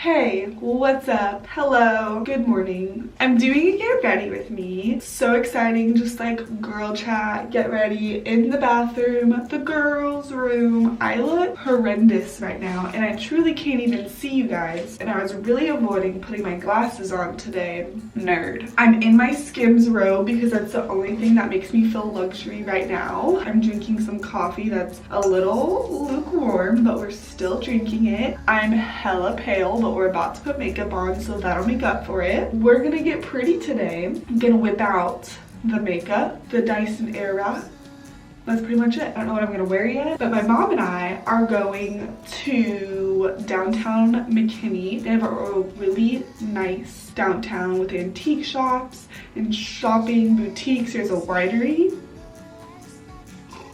Hey, what's up? Hello, good morning. I'm doing a get ready with me. So exciting, just like girl chat, get ready in the bathroom, the girls' room. I look horrendous right now and I truly can't even see you guys. And I was really avoiding putting my glasses on today. Nerd. I'm in my Skims robe because that's the only thing that makes me feel luxury right now. I'm drinking some coffee that's a little lukewarm, but we're still drinking it. I'm hella pale, but we're about to put makeup on, so that'll make up for it. We're gonna get pretty today. I'm gonna whip out the makeup, the Dyson Airwrap. That's pretty much it. I don't know what I'm gonna wear yet, but my mom and I are going to downtown McKinney. They have a really nice downtown with antique shops and shopping boutiques. There's a winery,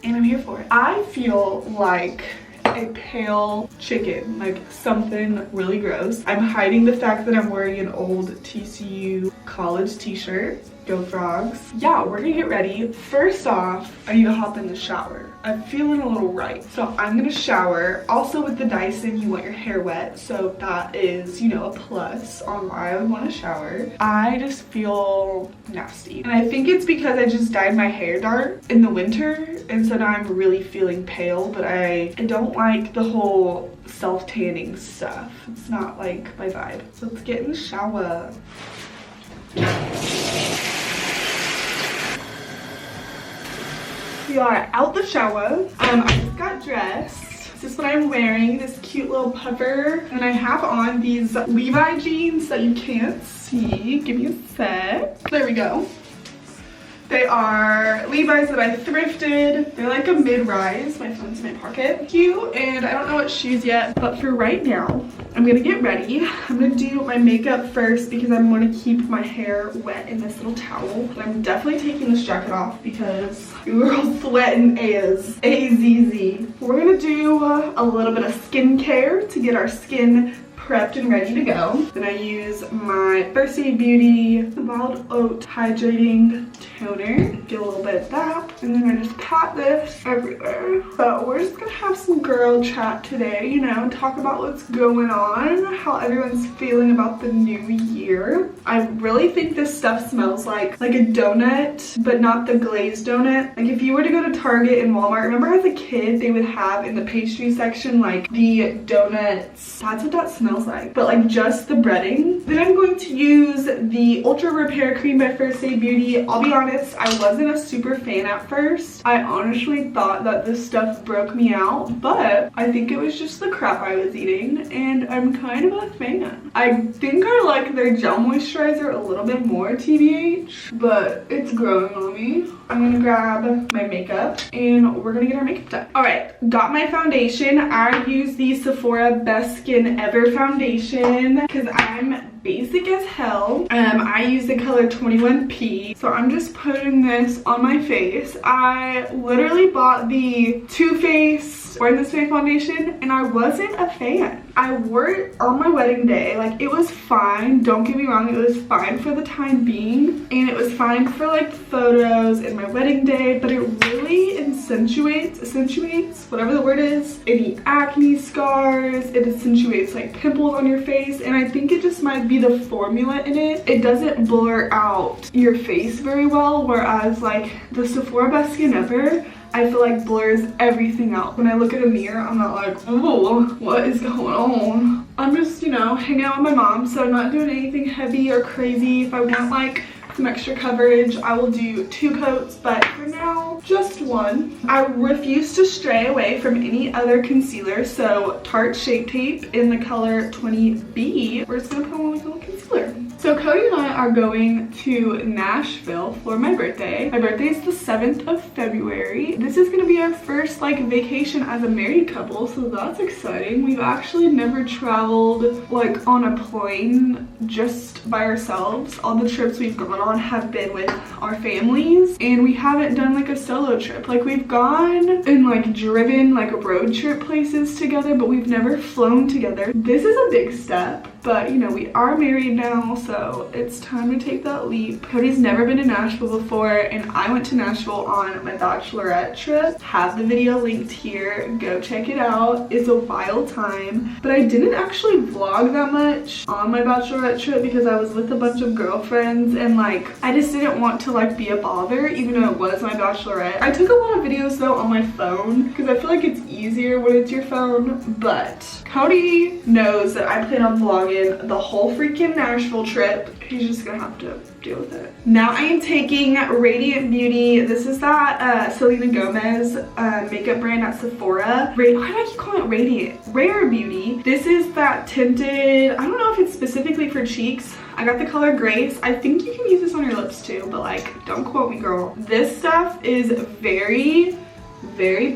and I'm here for it. I feel like a pale chicken, like something really gross. I'm hiding the fact that I'm wearing an old TCU college t-shirt. Go Frogs. Yeah, we're gonna get ready. First off, I need to hop in the shower. I'm feeling a little right, so I'm gonna shower. Also with the Dyson, you want your hair wet, so that is, you know, a plus on why I would want to shower. I just feel nasty, and I think it's because I just dyed my hair dark in the winter, and so now I'm really feeling pale, but I don't like the whole self-tanning stuff. It's not like my vibe. So let's get in the shower. We are out the shower. I just got dressed. This is what I'm wearing, this cute little puffer. And I have on these Levi jeans that you can't see. Give me a sec. There we go. They are Levi's that I thrifted. They're like a mid-rise. My phone's in my pocket. Cute, and I don't know what shoes yet, but for right now, I'm gonna get ready. I'm gonna do my makeup first because I'm gonna keep my hair wet in this little towel. But I'm definitely taking this jacket off because we're all sweating A-Z-Z. We're gonna do a little bit of skincare to get our skin prepped and ready to go. Then I use my First Aid Beauty Wild Oat Hydrating Toner. Get a little bit of that. And then I just pat this everywhere. So we're just gonna have some girl chat today, you know, talk about what's going on, how everyone's feeling about the new year. I really think this stuff smells like a donut, but not the glazed donut. Like if you were to go to Target and Walmart, remember as a kid, they would have in the pastry section like the donuts. That's what that smells like, but like just the breading. Then I'm going to use the Ultra Repair Cream by First Aid Beauty. I'll be honest, I wasn't a super fan at first. I honestly thought that this stuff broke me out, but I think it was just the crap I was eating, and I'm kind of a fan. I think I like their gel moisturizer a little bit more, TBH, but it's growing on me. I'm gonna grab my makeup and we're gonna get our makeup done. All right, got my foundation. I use the Sephora Best Skin Ever foundation because I'm basic as hell. I use the color 21P, so I'm just putting this on my face. I literally bought the Too Faced Born This Way foundation and I wasn't a fan. I wore it on my wedding day. Like, it was fine, don't get me wrong, it was fine for the time being, and it was fine for like photos and my wedding day, but it really accentuates whatever the word is, any acne scars. It accentuates like pimples on your face, and I think it just might be the formula in it. It doesn't blur out your face very well, whereas like the Sephora Best Skin Ever, I feel like blurs everything out. When I look at a mirror, I'm not like, ooh, what is going on? I'm just, you know, hanging out with my mom, so I'm not doing anything heavy or crazy. If I want like some extra coverage, I will do 2 coats, but for now, just 1. I refuse to stray away from any other concealer, so Tarte Shape Tape in the color 20B. We're just gonna put on like a little concealer. So Cody and I are going to Nashville for my birthday. My birthday is the 7th of February. This is gonna be our first like vacation as a married couple, so that's exciting. We've actually never traveled like on a plane just by ourselves. All the trips we've gone on have been with our families, and we haven't done like a solo trip. Like, we've gone and like driven like road trip places together, but we've never flown together. This is a big step. but you know, we are married now, so it's time to take that leap. Cody's never been to Nashville before, and I went to Nashville on my bachelorette trip. Have the video linked here, go check it out. It's a wild time, but I didn't actually vlog that much on my bachelorette trip because I was with a bunch of girlfriends, and like I just didn't want to like be a bother, even though it was my bachelorette. I took a lot of videos though on my phone because I feel like it's easier when it's your phone, but Cody knows that I plan on vlogging the whole freaking Nashville trip. He's just gonna have to deal with it. Now I am taking Radiant Beauty. This is that Selena Gomez makeup brand at Sephora. Why do I keep calling it Radiant? Rare Beauty. This is that tinted, I don't know if it's specifically for cheeks. I got the color Grace. I think you can use this on your lips too, but like, don't quote me, girl. This stuff is very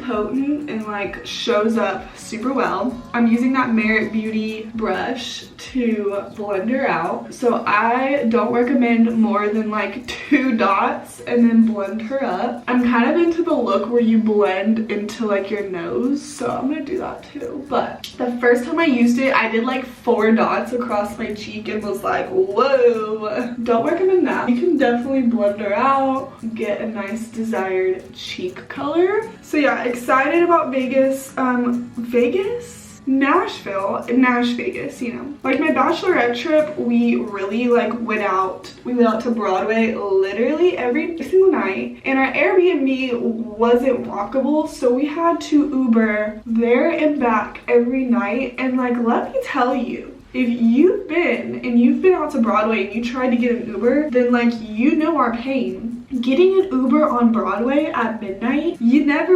potent and like shows up super well. I'm using that Merit Beauty brush to blend her out. So I don't recommend more than like 2 dots and then blend her up. I'm kind of into the look where you blend into like your nose, so I'm gonna do that too. But the first time I used it, I did like 4 dots across my cheek and was like, whoa. Don't recommend that. You can definitely blend her out, get a nice desired cheek color. So yeah, excited about Nash Vegas, you know. Like my bachelorette trip, we really like went out to Broadway literally every single night, and our Airbnb wasn't walkable, so we had to Uber there and back every night. And like, let me tell you, if you've been out to Broadway and you tried to get an Uber, then like, you know our pain. Getting an Uber on Broadway at midnight, you never.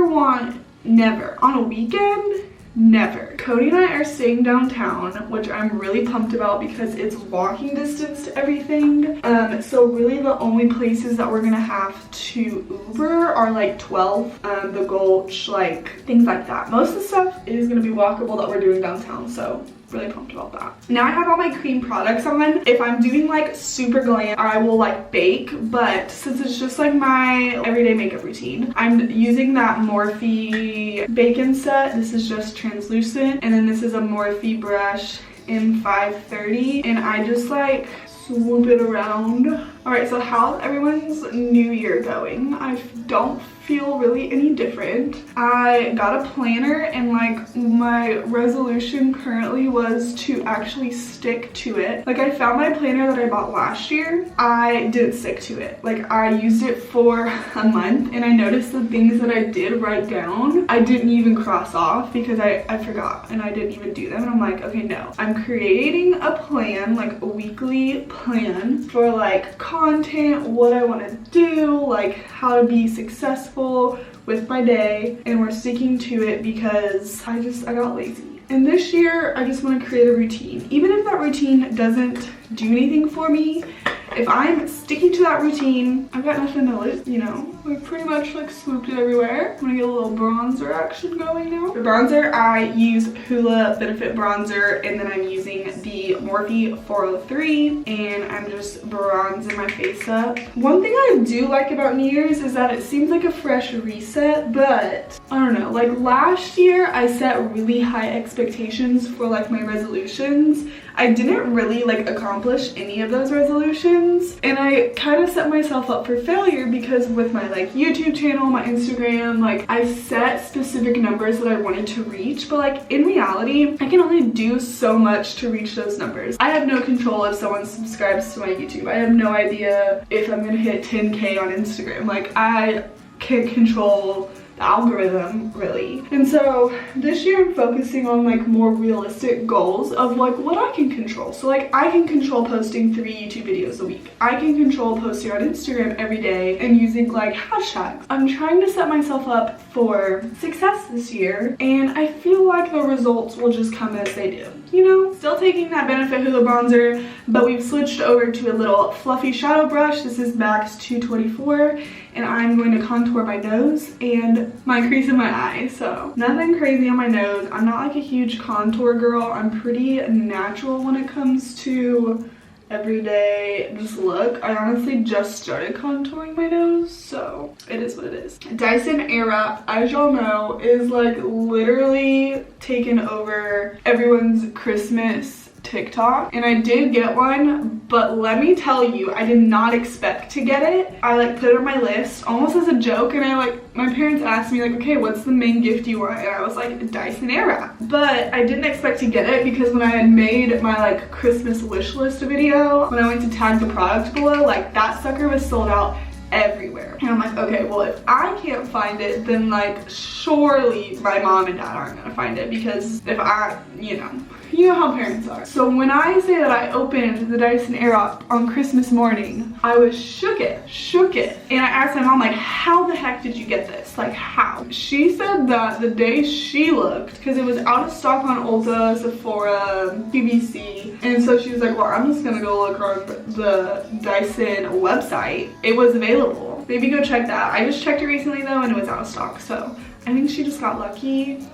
On a weekend, never. Cody and I are staying downtown, which I'm really pumped about because it's walking distance to everything. So really the only places that we're gonna have to Uber are like 12, the Gulch, like things like that. Most of the stuff is gonna be walkable that we're doing downtown, so really pumped about that. Now I have all my cream products on. If I'm doing like super glam, I will like bake, but since it's just like my everyday makeup routine, I'm using that Morphe bacon set. This is just translucent, and then this is a Morphe brush in 530, and I just like swoop it around. All right, so how's everyone's new year going? I don't feel really any different. I got a planner, and like my resolution currently was to actually stick to it. Like I found my planner that I bought last year. I didn't stick to it. Like I used it for a month, and I noticed the things that I did write down, I didn't even cross off because I forgot and I didn't even do them. And I'm like, okay, no, I'm creating a plan, like a weekly plan for like content, what I want to do, like how to be successful with my day, and we're sticking to it because I got lazy. And this year I just want to create a routine. Even if that routine doesn't do anything for me, if I'm sticking to that routine, I've got nothing to lose, you know. We've pretty much like swooped it everywhere. I'm gonna get a little bronzer action going now. For bronzer, I use Hoola Benefit Bronzer, and then I'm using the Morphe 403, and I'm just bronzing my face up. One thing I do like about New Year's is that it seems like a fresh reset, but I don't know. Like last year, I set really high expectations for like my resolutions. I didn't really like accomplish any of those resolutions, and I kind of set myself up for failure because with my like YouTube channel, my Instagram, like I set specific numbers that I wanted to reach, but like in reality, I can only do so much to reach those numbers. I have no control if someone subscribes to my YouTube. I have no idea if I'm gonna hit 10K on Instagram. Like I can't control the algorithm really. And so this year I'm focusing on like more realistic goals of like what I can control. So like I can control posting 3 YouTube videos a week. I can control posting on Instagram every day and using like hashtags. I'm trying to set myself up for success this year, and I feel like the results will just come as they do. You know, still taking that Benefit Hoola bronzer, but we've switched over to a little fluffy shadow brush. This is Max 224, and I'm going to contour my nose and my crease in my eye. So nothing crazy on my nose. I'm not like a huge contour girl. I'm pretty natural when it comes to everyday just look. I honestly just started contouring my nose, so it is what it is. Dyson Airwrap, as y'all know, is like literally taken over everyone's Christmas TikTok, and I did get one, but let me tell you, I did not expect to get it. I like put it on my list almost as a joke, and my parents asked me like, okay, what's the main gift you want? And I was like, Dyson Airwrap. But I didn't expect to get it because when I had made my like Christmas wish list video, when I went to tag the product below, like that sucker was sold out everywhere. And I'm like, okay, well, if I can't find it, then like surely my mom and dad aren't gonna find it, because if I, you know how parents are. So when I say that I opened the Dyson Airwrap on Christmas morning, I was shook it. And I asked my mom, like, how the heck did you get this? Like, how? She said that the day she looked, because it was out of stock on Ulta, Sephora, QVC, and so she was like, well, I'm just gonna go look on the Dyson website. It was available. Maybe go check that. I just checked it recently though, and it was out of stock, so I think she just got lucky.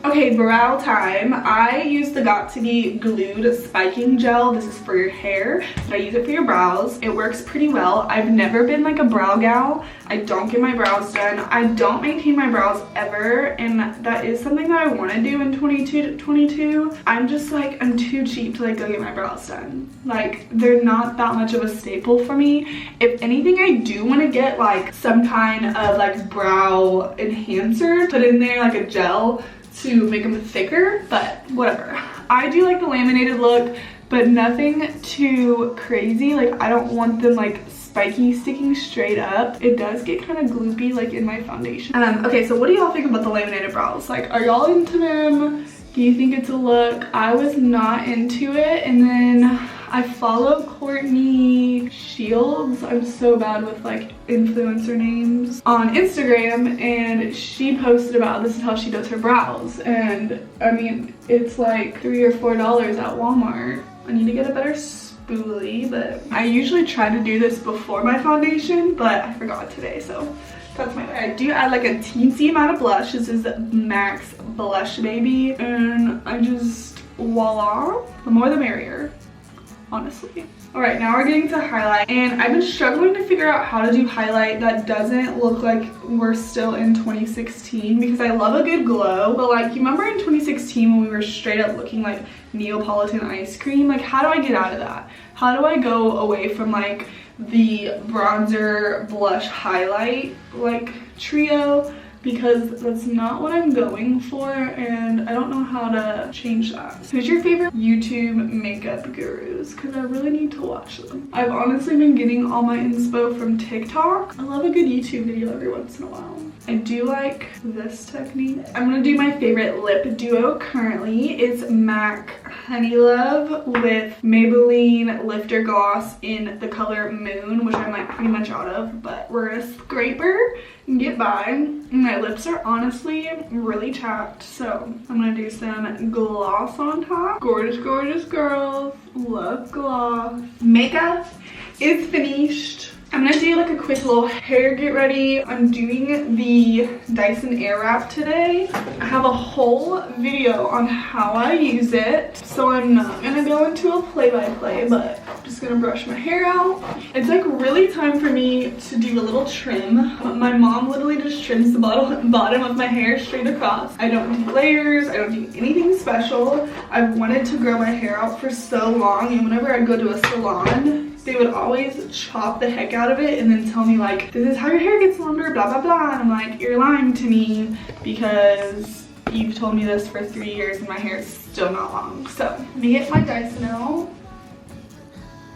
Okay, brow time. I use the Got2b glued spiking gel. This is for your hair, but I use it for your brows. It works pretty well. I've never been like a brow gal. I don't get my brows done. I don't maintain my brows ever, and that is something that I want to do in 2022. I'm just like, I'm too cheap to like go get my brows done. Like, they're not that much of a staple for me. If anything, I do want to get like some kind of like brow enhancer put in there, like a gel to make them thicker, but whatever. I do like the laminated look, but nothing too crazy. Like, I don't want them like spiky sticking straight up. It does get kind of gloopy like in my foundation. Okay, so what do y'all think about the laminated brows? Like, are y'all into them? Do you think it's a look? I was not into it, and then I follow Courtney Shields. I'm so bad with like influencer names on Instagram, and she posted about this is how she does her brows, and I mean, it's like $3 or $4 at Walmart. I need to get a better spoolie, but I usually try to do this before my foundation, but I forgot today, so that's my way. I do add like a teensy amount of blush. This is MAC's Blush Baby, and I just, voila, the more the merrier, honestly. All right, now we're getting to highlight, and I've been struggling to figure out how to do highlight that doesn't look like we're still in 2016, because I love a good glow, but like, you remember in 2016 when we were straight up looking like Neapolitan ice cream? Like, how do I get out of that? How do I go away from like the bronzer blush highlight like trio, because that's not what I'm going for, and I don't know how to change that. Who's your favorite YouTube makeup gurus? Because I really need to watch them. I've honestly been getting all my inspo from TikTok. I love a good YouTube video every once in a while. I do like this technique. I'm gonna do my favorite lip duo currently. It's MAC Honey Love with Maybelline Lifter Gloss in the color Moon, which I'm like pretty much out of, but we're gonna scraper and get by. My lips are honestly really chapped, so I'm gonna do some gloss on top. Gorgeous, gorgeous girls, love gloss. Makeup is finished. I'm gonna do like a quick little hair get ready. I'm doing the Dyson Airwrap today. I have a whole video on how I use it, so I'm not gonna go into a play-by-play, but I'm just gonna brush my hair out. It's like really time for me to do a little trim. My mom literally just trims the bottom of my hair straight across. I don't do layers, I don't do anything special. I've wanted to grow my hair out for so long, and whenever I go to a salon, they would always chop the heck out of it and then tell me like, this is how your hair gets longer, blah, blah, blah. And I'm like, you're lying to me, because you've told me this for 3 years and my hair is still not long. So let me get my Dyson out.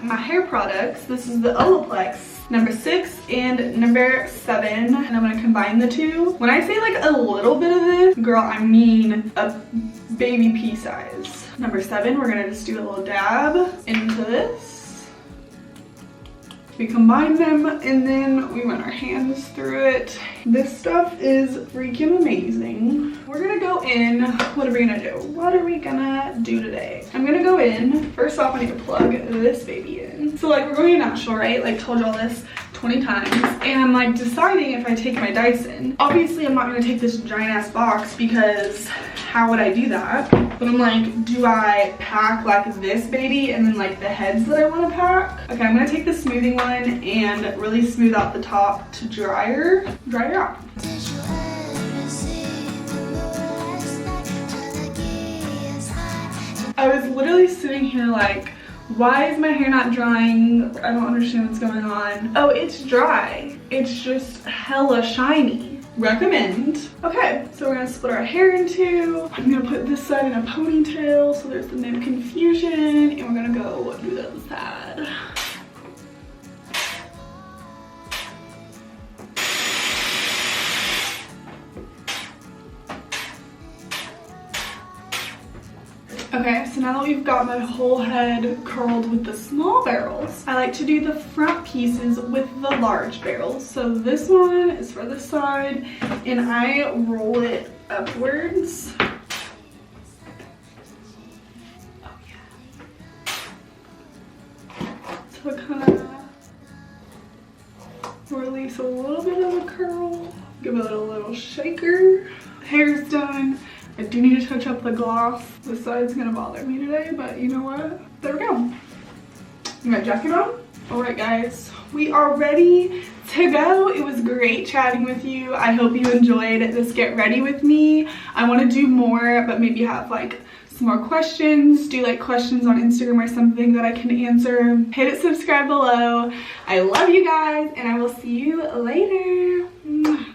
My hair products, this is the Olaplex number 6 and number 7, and I'm gonna combine the two. When I say like a little bit of this, girl, I mean a baby pea size. Number 7, we're gonna just do a little dab into this. We combine them and then we run our hands through it. This stuff is freaking amazing. We're gonna go in, what are we gonna do? What are we gonna do today? I'm gonna go in, first off I need to plug this baby in. So like, we're going to natural, right? Like, told y'all this 20 times, and I'm like deciding if I take my Dyson. Obviously I'm not gonna take this giant ass box, because how would I do that? But I'm like, do I pack like this baby and then like the heads that I want to pack? Okay, I'm gonna take the smoothing one and really smooth out the top to dry her out. I was literally sitting here like, why is my hair not drying? I don't understand what's going on. Oh, it's dry. It's just hella shiny. Recommend. Okay, so we're gonna split our hair in two. I'm gonna put this side in a ponytail so there's no confusion, and we're gonna go do the other side. Okay, so now that we've got my whole head curled with the small barrels, I like to do the front pieces with the large barrels. So this one is for this side, and I roll it upwards. Oh yeah. So kind of release a little bit of the curl. Give it a little shaker. Hair's done. I do need to touch up the gloss. This side's gonna bother me today, but you know what? There we go. You got a jacket on? All right, guys, we are ready to go. It was great chatting with you. I hope you enjoyed this get ready with me. I want to do more, but maybe have like some more questions. Do like questions on Instagram or something that I can answer. Hit subscribe below. I love you guys, and I will see you later.